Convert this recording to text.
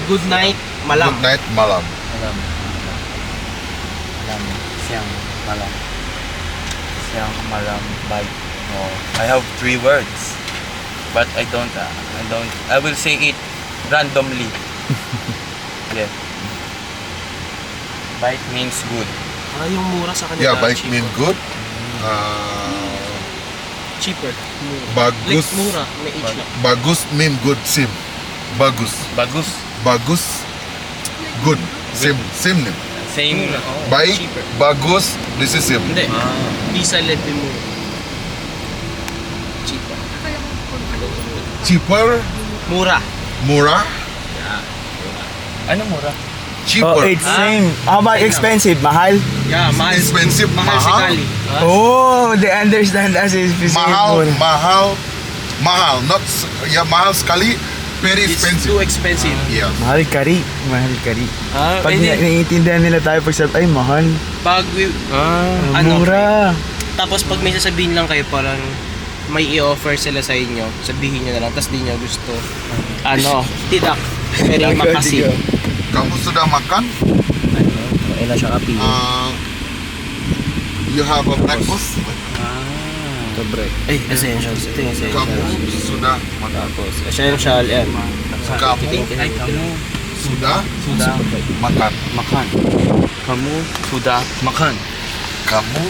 Good night, malam. Good night, malam. Malam. Malam. Siang malam. Siang malam bye. Oh, I have 3 words. But I will say it randomly. Yeah. Bite means good. Yung mura sa kanila. Yeah, bike cheaper. mean good. Cheaper. Mura. Bagus. Like mura, may H lang. Bagus mean good. Sim. Bagus. Bagus. Bagus. Good. Sim. Sim name. Same. Mura, oo. Baik. Cheaper. Bagus. This is sim. Hindi. Visa led yung mura. Cheaper. Cheaper. Mura. Mura. Ano mura? Cheaper. Oh, it's same. How about expensive? Mahal? Yeah, mahal. Expensive. Mahal si Mahal. Kali. Oh, they understand us is Mahal. Mahal. Mahal. Not yeah. Mahal sekali. Very It's expensive. too expensive. Yeah. Mahal kari. Mahal kari. Pag Pwede. naiintindihan nila tayo pag sabi, ay mahal. Pag ano, Mura. tapos pag may sasabihin lang kayo parang may i-offer sila sa inyo, sabihin nyo na lang, tapos di nyo gusto. Ano, tidak. Very makasih. Kamu sudah makan? Kailan siya kapili. You have a breakfast? Ito break. Essentials. Ito yung Kamu essentials. sudah makan? Tapos, essential, yan. Kamu sudah makan? Makan. Kamu sudah makan. Kamu